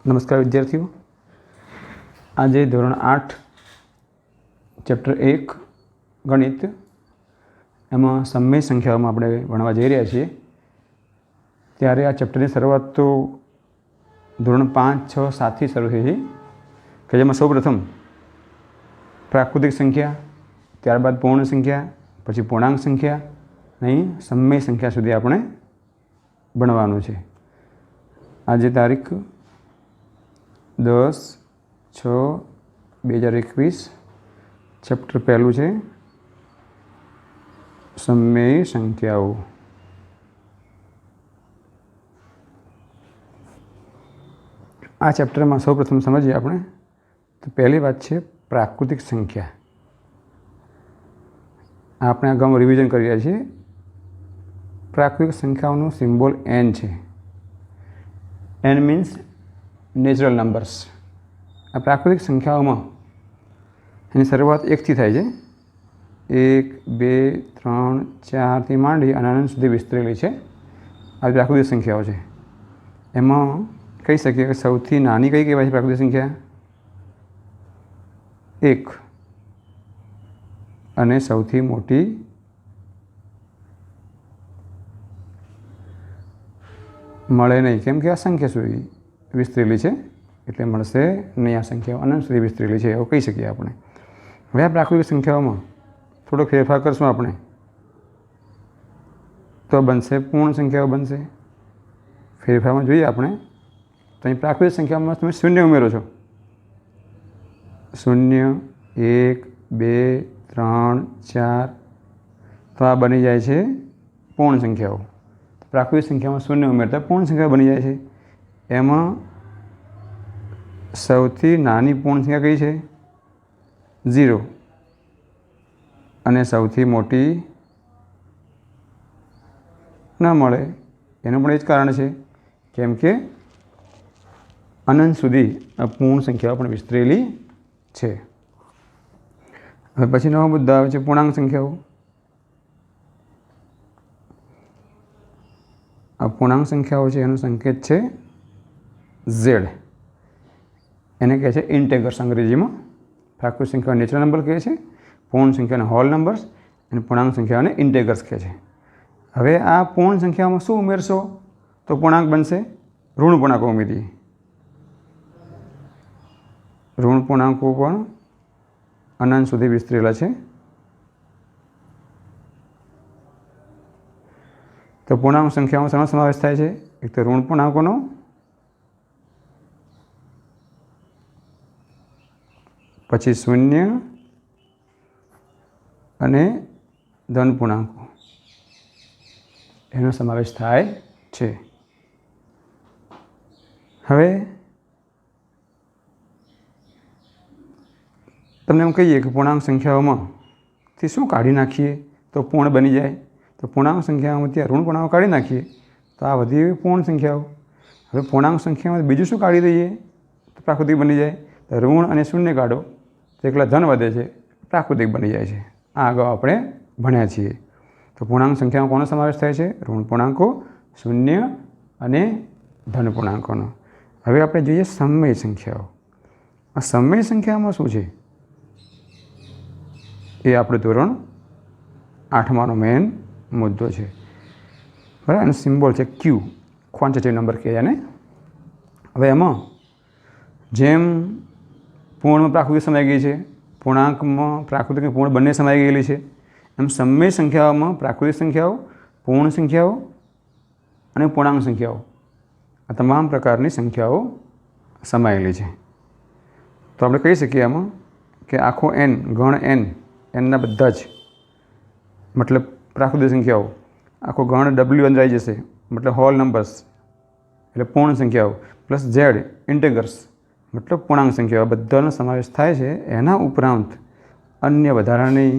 નમસ્કાર વિદ્યાર્થીઓ, આજે ધોરણ 8 ચેપ્ટર 1 ગણિત એમાં સમય સંખ્યાઓમાં આપણે ભણવા જઈ રહ્યા છીએ. ત્યારે આ ચેપ્ટરની શરૂઆત તો ધોરણ 5, 6, 7થી શરૂ થઈ છે કે જેમાં સૌપ્રથમ પ્રાકૃતિક સંખ્યા, ત્યારબાદ પૂર્ણ સંખ્યા, પછી પૂર્ણાંક સંખ્યા નહીં સમય સંખ્યા સુધી આપણે ભણવાનું છે. આજે તારીખ 10/6/2021 ચેપ્ટર પહેલું છે સમય સંખ્યાઓ. આ ચેપ્ટરમાં સૌપ્રથમ સમજીએ આપણે તો પહેલી વાત છે પ્રાકૃતિક સંખ્યા. આપણે અગાઉ રિવિઝન કરી રહ્યા છીએ. પ્રાકૃતિક સંખ્યાઓનું સિમ્બોલ n છે. n means natural numbers. આ પ્રાકૃતિક સંખ્યાઓમાં એની શરૂઆત 1થી થાય છે. 1, 2, 3, 4થી માંડી અનંત સુધી વિસ્તરેલી છે. આ પ્રાકૃતિક સંખ્યાઓ છે. એમાં કહી શકીએ કે સૌથી નાની કઈ કહેવાય છે પ્રાકૃતિક સંખ્યા? 1. અને સૌથી મોટી મળે નહીં, કેમ કે અસંખ્ય સુધી વિસ્તરેલી છે એટલે મળશે નહીં. આ સંખ્યાઓ અનંત સુધી વિસ્તરેલી છે એવું કહી શકીએ આપણે. હવે આ પ્રાકૃતિક સંખ્યાઓમાં થોડો ફેરફાર કરશું આપણે તો બનશે પૂર્ણ સંખ્યાઓ બનશે. ફેરફારમાં જોઈએ આપણે તો અહીં પ્રાકૃતિક સંખ્યામાં તમે શૂન્ય ઉમેરો છો. 0, 1, 2, 3, 4 તો આ બની જાય છે પૂર્ણ સંખ્યાઓ. પ્રાકૃતિક સંખ્યામાં શૂન્ય ઉમેરતા પૂર્ણ સંખ્યા બની જાય છે. એમાં સૌથી નાની પૂર્ણ સંખ્યા કઈ છે? 0. અને સૌથી મોટી ન મળે એનું પણ એ જ કારણ છે કેમ કે અનંત સુધી આ પૂર્ણ સંખ્યાઓ પણ વિસ્તરેલી છે. હવે પછી નવો મુદ્દો આવે છે પૂર્ણાંક સંખ્યાઓ. આ પૂર્ણાંક સંખ્યાઓ છે એનો સંકેત છે Z. એને કહે છે ઇન્ટેગર્સ અંગ્રેજીમાં. પ્રાકૃતિક સંખ્યાઓ નેચરલ નંબર કહે છે, પૂર્ણ સંખ્યાને હોલ નંબર્સ અને પૂર્ણાંક સંખ્યાઓને ઇન્ટેગર્સ કહે છે. હવે આ પૂર્ણ સંખ્યામાં શું ઉમેરશો તો પૂર્ણાંક બનશે? ઋણ પૂર્ણાંકો ઉમેરીએ. ઋણ પૂર્ણાંકો પણ અનંત સુધી વિસ્તરેલા છે. તો પૂર્ણાંક સંખ્યામાં શેનો સમાવેશ થાય છે? એક તો ઋણ પૂર્ણાંકોનો, પછી શૂન્ય અને ધન પૂર્ણાંકો એનો સમાવેશ થાય છે. હવે તમને એમ કહીએ કે પૂર્ણાંક સંખ્યાઓમાંથી શું કાઢી નાખીએ તો પૂર્ણ બની જાય. તો પૂર્ણાંક સંખ્યાઓમાં ત્યાં ઋણ પૂર્ણાંકો કાઢી નાખીએ તો આ વધી પૂર્ણ સંખ્યાઓ. હવે પૂર્ણાંક સંખ્યામાં બીજું શું કાઢી દઈએ તો પ્રાકૃતિક બની જાય. તો ઋણ અને શૂન્ય કાઢો તો એકલા ધન વધે છે, પ્રાકૃતિક બની જાય છે. આ અગાઉ આપણે ભણ્યા છીએ. તો પૂર્ણાંક સંખ્યામાં કોનો સમાવેશ થાય છે? ઋણ પૂર્ણાંકો, શૂન્ય અને ધન પૂર્ણાંકોનો. હવે આપણે જોઈએ સમય સંખ્યાઓ. આ સમય સંખ્યામાં શું છે એ આપણે ધોરણ 8માનો મેન મુદ્દો છે. બરાબર. એનો સિમ્બોલ છે Q, ક્વોન્ટિટી નંબર કહે એને. હવે એમાં જેમ પૂર્ણમાં પ્રાકૃતિક સમાઈ ગઈ છે, પૂર્ણાંકમાં પ્રાકૃતિક અને પૂર્ણ બંને સમાઈ ગયેલી છે, એમ સમય સંખ્યાઓમાં પ્રાકૃતિક સંખ્યાઓ, પૂર્ણ સંખ્યાઓ અને પૂર્ણાંક સંખ્યાઓ આ તમામ પ્રકારની સંખ્યાઓ સમાયેલી છે. તો આપણે કહી શકીએ આમાં કે આખો n, ગણ n, એનના બધા જ મતલબ પ્રાકૃતિક સંખ્યાઓ, આખો ગણ W અંદર આવી જશે મતલબ હોલ નંબર્સ એટલે પૂર્ણ સંખ્યાઓ, પ્લસ Z ઇન્ટેગર્સ મતલબ પૂર્ણાંક સંખ્યાઓ બધાનો સમાવેશ થાય છે. એના ઉપરાંત અન્ય વધારાની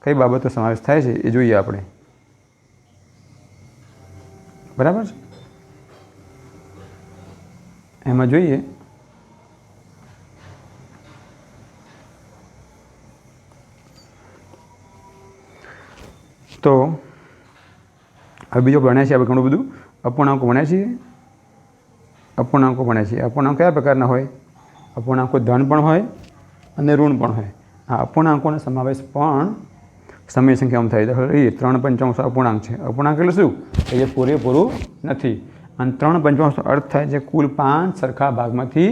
કઈ બાબતો સમાવેશ થાય છે એ જોઈએ આપણે. બરાબર છે. એમાં જોઈએ તો હવે બીજો ભણ્યા છીએ આપણે ઘણું બધું. અપૂર્ણાંકો ભણ્યા છીએ. અપૂર્ણાંકો ભણ્યા છીએ. અપૂર્ણાંક કયા પ્રકારના હોય? અપૂર્ણાંકો ધન પણ હોય અને ઋણ પણ હોય. આ અપૂર્ણાંકોનો સમાવેશ પણ સમય સંખ્યામાં થાય. દાખલા તરીકે 3/5 અપૂર્ણાંક છે. અપૂર્ણાંક એટલે શું? કે જે પૂરેપૂરું નથી. અને 3/5 અર્થ થાય છે કુલ 5 સરખા ભાગમાંથી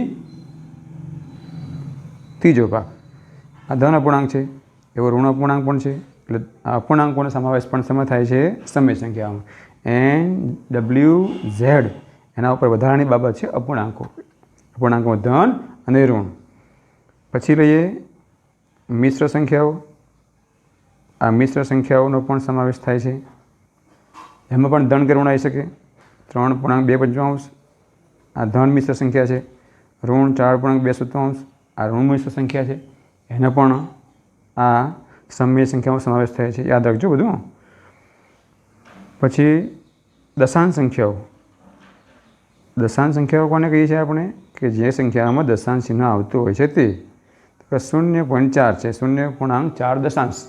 ત્રીજો ભાગ. આ ધન અપૂર્ણાંક છે, એવો ઋણ અપૂર્ણાંક પણ છે. એટલે આ અપૂર્ણાંકોનો સમાવેશ પણ શેમાં થાય છે? સમય સંખ્યામાં. NWZ એના ઉપર વધારાની બાબત છે અપૂર્ણાંકો. અપૂર્ણાંકોમાં ધન અને ઋણ. પછી લઈએ મિશ્ર સંખ્યાઓ. આ મિશ્ર સંખ્યાઓનો પણ સમાવેશ થાય છે. એમાં પણ ધન કે ઋણ આવી શકે. 3.2 આ ધન મિશ્ર સંખ્યા છે. ઋણ 4.2 આ ઋણ મિશ્ર સંખ્યા છે. એનો પણ આ સમય સંખ્યામાં સમાવેશ થાય છે. યાદ રાખજો બધું. પછી દશાંશ સંખ્યાઓ. દશાંશ સંખ્યાઓ કોને કહીએ છીએ આપણે? કે જે સંખ્યામાં દશાંશ ચિહ્ન આવતું હોય છે તે. 0.4 છે. 0.4 દશાંશ.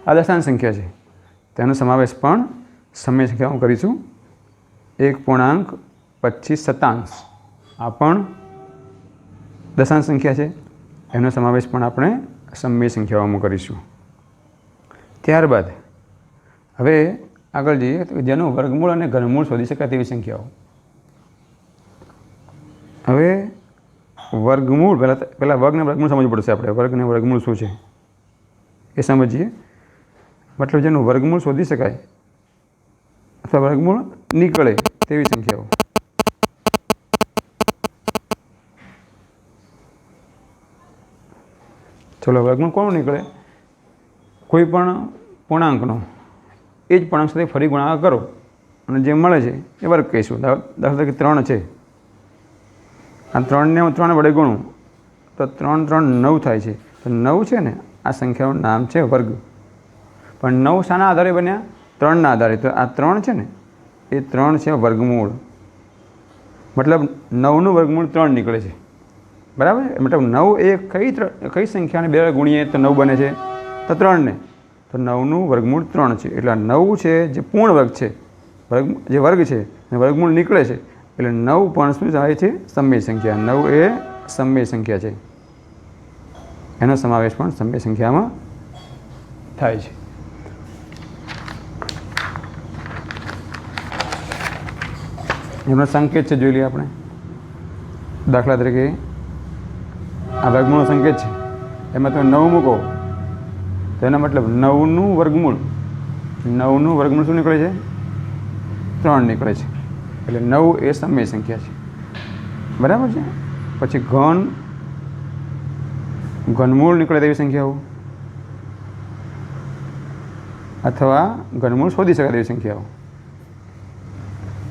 આ દશાંશ સંખ્યા છે. તેનો સમાવેશ પણ સમય સંખ્યામાં કરીશું. 1.25 આ પણ દશાંશ સંખ્યા છે. એનો સમાવેશ પણ આપણે સમય સંખ્યાઓમાં કરીશું. ત્યારબાદ હવે આગળ જઈએ તો જેનું વર્ગમૂળ અને ઘનમૂળ શોધી શકાય તેવી સંખ્યાઓ. હવે વર્ગમૂળ પહેલાં વર્ગ અને વર્ગમૂળ સમજવું પડશે આપણે. વર્ગ અને વર્ગમૂળ શું છે એ સમજીએ. મતલબ જેનું વર્ગમૂળ શોધી શકાય અથવા વર્ગમૂળ નીકળે તેવી સંખ્યાઓ. ચલો, વર્ગમૂળ કોણ નીકળે? કોઈ પણ પૂર્ણાંકનો એ જ પૂર્ણાંક સાથે ફરી ગુણાકાર કરો અને જે મળે છે એ વર્ગ કહીશું. દાખલા તરીકે 3 છે. આ 3ને હું 3 વડે ગુણું તો 3 3 9 થાય છે. તો 9 છે ને આ સંખ્યાનું નામ છે વર્ગ. પણ 9 શાના આધારે બન્યા? 3ના આધારે. તો આ 3 છે ને એ 3 છે વર્ગમૂળ. મતલબ 9નું વર્ગમૂળ 3 નીકળે છે. બરાબર? મતલબ 9 એ કઈ સંખ્યાને 2 ગુણીએ તો 9 બને છે? તો 3ને. તો 9નું વર્ગમૂળ 3 છે. એટલે 9 છે જે પૂર્ણ વર્ગ છે, જે વર્ગ છે અને વર્ગમૂળ નીકળે છે. એટલે 9 પણ શું થાય છે? સમય સંખ્યા. 9 એ સમય સંખ્યા છે. એનો સમાવેશ પણ સમય સંખ્યામાં થાય છે. એમનો સંકેત છે, જોઈ લઈએ આપણે. દાખલા તરીકે આ વર્ગમૂળનો સંકેત છે. એમાં તમે 9 મૂકો તો એનો મતલબ 9નું વર્ગમૂળ. 9નું વર્ગમૂળ શું નીકળે છે? 3 નીકળે છે. એટલે 9 એ સમય સંખ્યા છે. બરાબર છે? પછી ઘનમૂળ નીકળે તેવી સંખ્યાઓ અથવા ઘનમૂળ શોધી શકાય તેવી સંખ્યાઓ.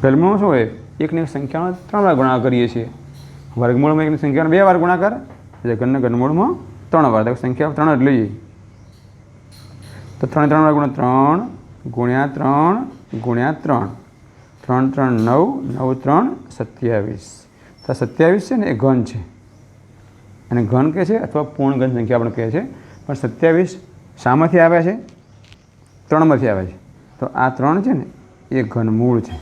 ઘનમૂળ શું હોય? એકની સંખ્યાનો 3 વાર ગુણાકાર કરીએ છીએ. વર્ગમૂળમાં એકની સંખ્યાનો 2 વાર ગુણાકાર, એટલે ઘનમૂળમાં 3 વાર. સંખ્યા 3 જ લઈએ તો 3 3 વાર ગુણ્યા 3 ગુણ્યા 3 ગુણ્યા 3 3 3 9 9 3 27. તો 27 છે ને એ ઘન છે. અને ઘન કહે છે અથવા પૂર્ણ ઘન સંખ્યા આપણે કહે છે. પણ 27 શામાંથી આવ્યા છે? 3માંથી આવ્યા છે. તો આ 3 છે ને એ ઘનમૂળ છે.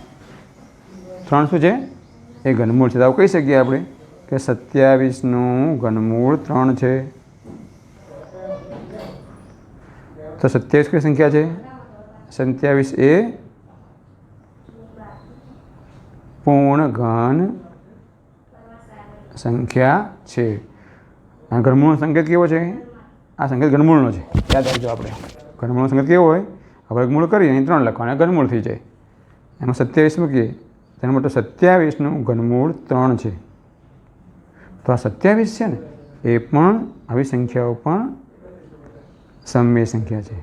3 શું છે? એ ઘનમૂળ છે. તો આવું કહી શકીએ આપણે કે 27નું ઘનમૂળ 3 છે. તો 27 કઈ સંખ્યા છે? 27 એ પૂર્ણ ઘન સંખ્યા છે. આ ઘનમૂળનો સંકેત કેવો છે? આ સંકેત ઘનમૂળનો છે. યાદ રાખજો આપણે. ઘનમૂળનો સંકેત કેવો હોય? વર્ગમૂળ કરી અહીં 3 લખવાના, ઘનમૂળ થઈ જાય. એમાં 27 મૂકીએ તેનો મતલબ 27નું ઘનમૂળ 3 છે. તો આ 27 છે ને એ પણ આવી સંખ્યાઓ પણ સમય સંખ્યા છે.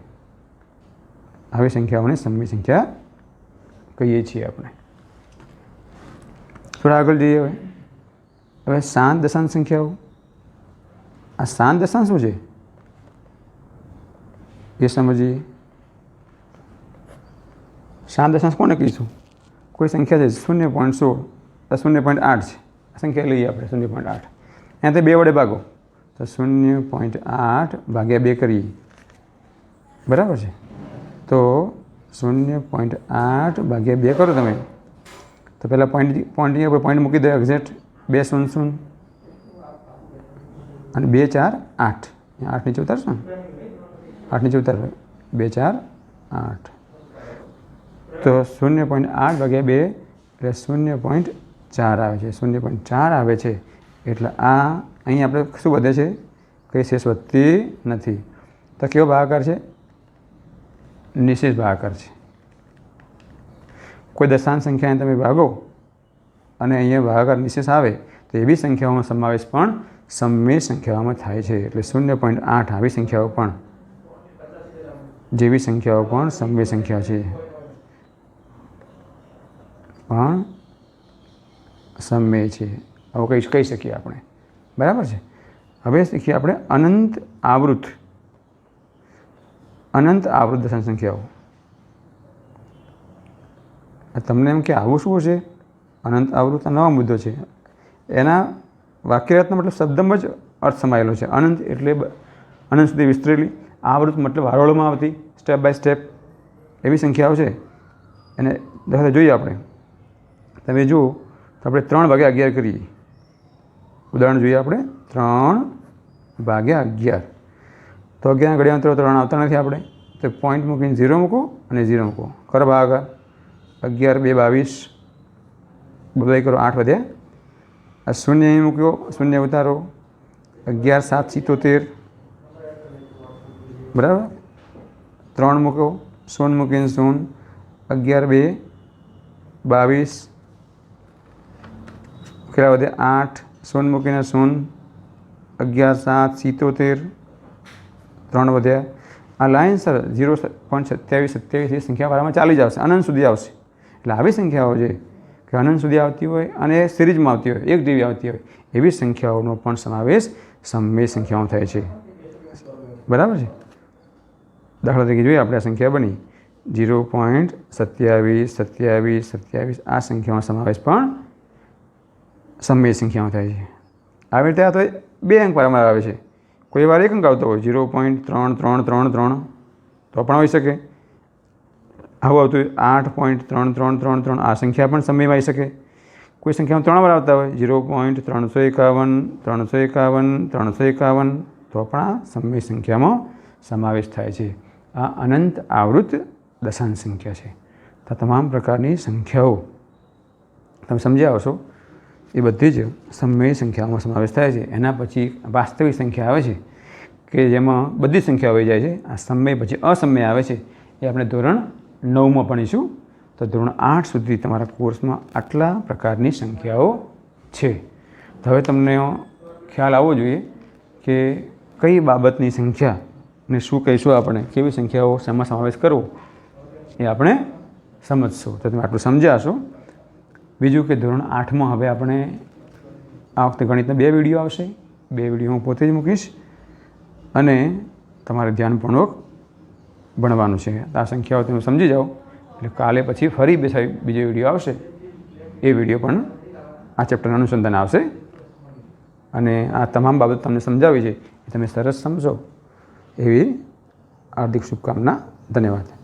આવી સંખ્યાઓને સમય સંખ્યા કહીએ છીએ આપણે. થોડા આગળ જઈએ. હવે શાંત દશાંશ સંખ્યાઓ. આ શાંત દશાંશ શું છે એ સમજીએ. શાંત દશાંશ કોને કહીશું? કોઈ સંખ્યા છે 0.16 0.8 છે. આ સંખ્યા લઈએ આપણે 0.8. એનાથી 2 વડે ભાગો તો 0.8 ભાગ્યા 2 કરીએ. બરાબર છે? તો 0.8 ભાગ્યા 2 કરો તમે તો પહેલાં પોઈન્ટની આપણે પોઈન્ટ મૂકી દઈએ એક્ઝેક્ટ 2 0 0 અને 2 4 8 8 નીચે ઉતારશો ને 8 નીચે ઉતાર 2 4 8 તો 0.8 ભાગ્યા 2 એટલે 0.4 આવે છે 0.4 આવે છે એટલે આ અહીં આપણે શું વધે છે કંઈ શેષ વધતી નથી તો કેવો ભાગાકાર છે નિશેષ ભાગાકાર છે કોઈ દશાંશ સંખ્યાને તમે ભાગો અને અહીંયા ભાગાકાર નિશેષ આવે તો એવી સંખ્યાઓનો સમાવેશ પણ સમમેય સંખ્યાઓમાં થાય છે એટલે 0.8 આવી સંખ્યાઓ પણ જેવી સંખ્યાઓ પણ સમમેય સંખ્યા છે પણ સમમેય છે આવું કહી શકીએ આપણે બરાબર છે હવે શીખીએ આપણે અનંત આવૃત દશાંશ સંખ્યાઓ તમને એમ કે આવું શું છે અનંત આવૃત નવો મુદ્દો છે એના વાક્યરચના મતલબ શબ્દમાં જ અર્થ સમાયેલો છે અનંત એટલે અનંત સુધી વિસ્તરેલી આવૃત મતલબ હરોળમાં આવતી સ્ટેપ બાય સ્ટેપ એવી સંખ્યાઓ છે એને દાખલા જોઈએ આપણે તમે જુઓ તો આપણે 3/11 કરીએ ઉદાહરણ જોઈએ આપણે 3/11 તો 11 ઘડિયામાં 3 આવતા નથી આપણે તો પોઈન્ટ મૂકીને 0 મૂકો અને 0 મૂકો કરો ભાગાકાર 11 2 22 બધાય કરો 8 વધ્યા આ 0 અહીં મૂક્યો 0 ઉતારો 11 7 77 બરાબર 3 મૂકો 0 મૂકીને 0 11 2 22 કેટલા વધે 8 0 મૂકીને 0 11 7 77 3 વધ્યા આ લાઈન સર 0.27 એ સંખ્યા વાળામાં ચાલી જ આવશે અનંત સુધી આવશે એટલે આવી સંખ્યાઓ છે કે અનંત સુધી આવતી હોય અને સિરીઝમાં આવતી હોય એક જેવી આવતી હોય એવી સંખ્યાઓનો પણ સમાવેશ સમમેય સંખ્યાઓ થાય છે બરાબર છે દાખલા તરીકે જોઈએ આપણે આ સંખ્યા બની 0.27 આ સંખ્યાનો સમાવેશ પણ સમમેય સંખ્યાઓ થાય છે આવી રીતે આ તો 2 અંક વાળામાં આવે છે કોઈ વાર 1 અંક આવતો હોય 0.3333 તો પણ હોઈ શકે આવું આવતું હોય 8.3333 આ સંખ્યા પણ સમયમાં આવી શકે કોઈ સંખ્યામાં 3 વાર આવતા હોય 0.351 તો પણ આ સમય સંખ્યામાં સમાવેશ થાય છે આ અનંત આવૃત દશાંશ સંખ્યા છે તો તમામ પ્રકારની સંખ્યાઓ તમે સમજ્યા આવશો એ બધી જ સમય સંખ્યાઓમાં સમાવેશ થાય છે એના પછી વાસ્તવિક સંખ્યા આવે છે કે જેમાં બધી સંખ્યા આવી જાય છે આ સમય પછી અસમય આવે છે એ આપણે ધોરણ 9માં ભણીશું તો ધોરણ 8 સુધી તમારા કોર્સમાં આટલા પ્રકારની સંખ્યાઓ છે તો હવે તમને ખ્યાલ આવવો જોઈએ કે કઈ બાબતની સંખ્યાને શું કહીશું આપણે કેવી સંખ્યાઓ શેમાં સમાવેશ કરવો એ આપણે સમજશું તો તમે આટલું સમજ્યા હશો બીજું કે ધોરણ 8માં હવે આપણે આ વખતે ગણિતના 2 વિડીયો આવશે 2 વિડીયો હું પોતે જ મૂકીશ અને તમારે ધ્યાનપૂર્વક ભણવાનું છે આ સંખ્યાઓ તમે સમજી જાઓ એટલે કાલે પછી ફરી બીજો વિડીયો આવશે એ વિડીયો પણ આ ચેપ્ટરના અનુસંધાન આવશે અને આ તમામ બાબત તમને સમજાવી છે એ તમે સરસ સમજો એવી હાર્દિક શુભકામના ધન્યવાદ